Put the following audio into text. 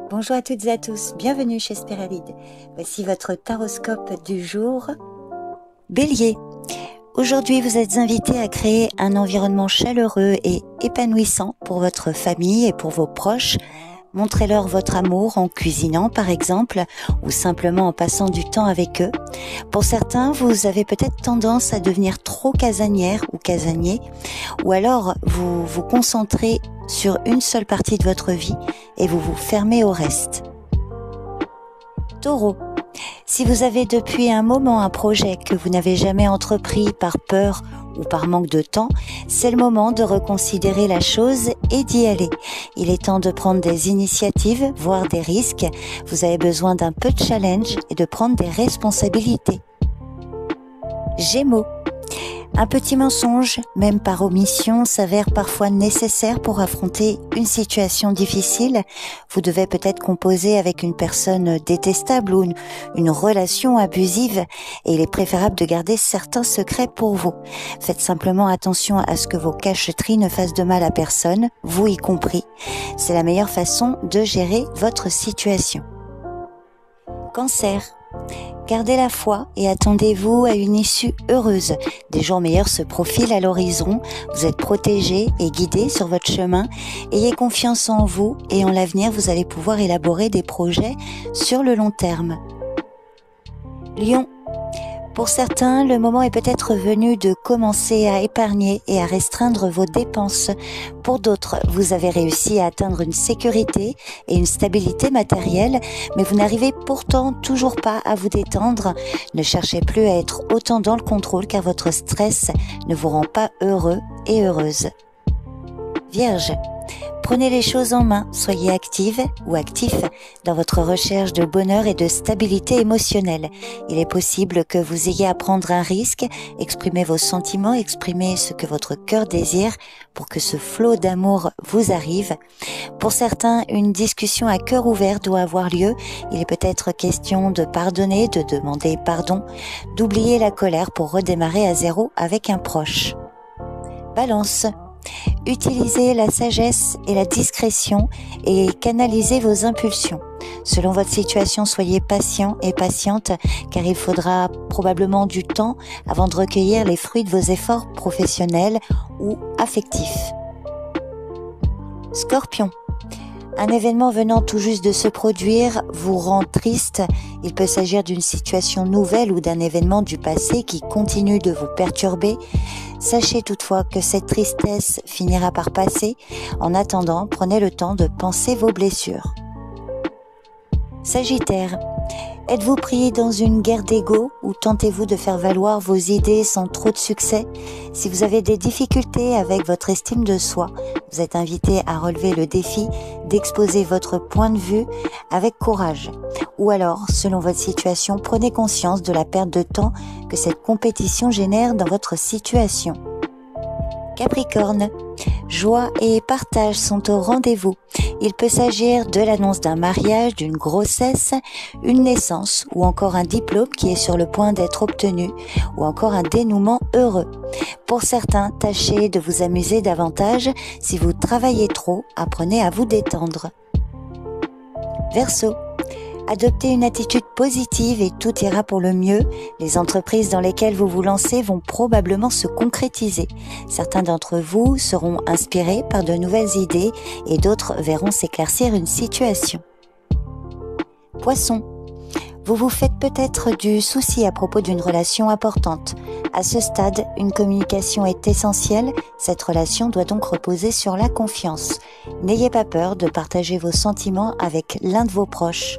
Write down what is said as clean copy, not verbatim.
Bonjour à toutes et à tous, bienvenue chez Spiralide. Voici votre taroscope du jour. Bélier, aujourd'hui vous êtes invité à créer un environnement chaleureux et épanouissant pour votre famille et pour vos proches. Montrez-leur votre amour en cuisinant par exemple, ou simplement en passant du temps avec eux. Pour certains, vous avez peut-être tendance à devenir trop casanière ou casanier, ou alors vous vous concentrez sur une seule partie de votre vie et vous vous fermez au reste. Taureau, si vous avez depuis un moment un projet que vous n'avez jamais entrepris par peur ou par manque de temps, c'est le moment de reconsidérer la chose et d'y aller. Il est temps de prendre des initiatives, voire des risques. Vous avez besoin d'un peu de challenge et de prendre des responsabilités. Gémeaux, un petit mensonge, même par omission, s'avère parfois nécessaire pour affronter une situation difficile. Vous devez peut-être composer avec une personne détestable ou une relation abusive et il est préférable de garder certains secrets pour vous. Faites simplement attention à ce que vos cacheteries ne fassent de mal à personne, vous y compris. C'est la meilleure façon de gérer votre situation. Cancer. Gardez la foi et attendez-vous à une issue heureuse. Des jours meilleurs se profilent à l'horizon. Vous êtes protégé et guidé sur votre chemin. Ayez confiance en vous et en l'avenir, vous allez pouvoir élaborer des projets sur le long terme. Lion. Pour certains, le moment est peut-être venu de commencer à épargner et à restreindre vos dépenses. Pour d'autres, vous avez réussi à atteindre une sécurité et une stabilité matérielle, mais vous n'arrivez pourtant toujours pas à vous détendre. Ne cherchez plus à être autant dans le contrôle car votre stress ne vous rend pas heureux et heureuse. Vierge. Prenez les choses en main, soyez active ou actif dans votre recherche de bonheur et de stabilité émotionnelle. Il est possible que vous ayez à prendre un risque, exprimer vos sentiments, exprimer ce que votre cœur désire pour que ce flot d'amour vous arrive. Pour certains, une discussion à cœur ouvert doit avoir lieu. Il est peut-être question de pardonner, de demander pardon, d'oublier la colère pour redémarrer à zéro avec un proche. Balance. Utilisez la sagesse et la discrétion et canalisez vos impulsions. Selon votre situation, soyez patient et patiente car il faudra probablement du temps avant de recueillir les fruits de vos efforts professionnels ou affectifs. Scorpion. Un événement venant tout juste de se produire vous rend triste. Il peut s'agir d'une situation nouvelle ou d'un événement du passé qui continue de vous perturber. Sachez toutefois que cette tristesse finira par passer. En attendant, prenez le temps de penser vos blessures. Sagittaire. Êtes-vous pris dans une guerre d'ego ou tentez-vous de faire valoir vos idées sans trop de succès? Si vous avez des difficultés avec votre estime de soi, vous êtes invité à relever le défi d'exposer votre point de vue avec courage. Ou alors, selon votre situation, prenez conscience de la perte de temps que cette compétition génère dans votre situation. Capricorne. Joie et partage sont au rendez-vous. Il peut s'agir de l'annonce d'un mariage, d'une grossesse, une naissance ou encore un diplôme qui est sur le point d'être obtenu ou encore un dénouement heureux. Pour certains, tâchez de vous amuser davantage. Si vous travaillez trop, apprenez à vous détendre. Verseau. Adoptez une attitude positive et tout ira pour le mieux. Les entreprises dans lesquelles vous vous lancez vont probablement se concrétiser. Certains d'entre vous seront inspirés par de nouvelles idées et d'autres verront s'éclaircir une situation. Poisson. Vous vous faites peut-être du souci à propos d'une relation importante. À ce stade, une communication est essentielle. Cette relation doit donc reposer sur la confiance. N'ayez pas peur de partager vos sentiments avec l'un de vos proches.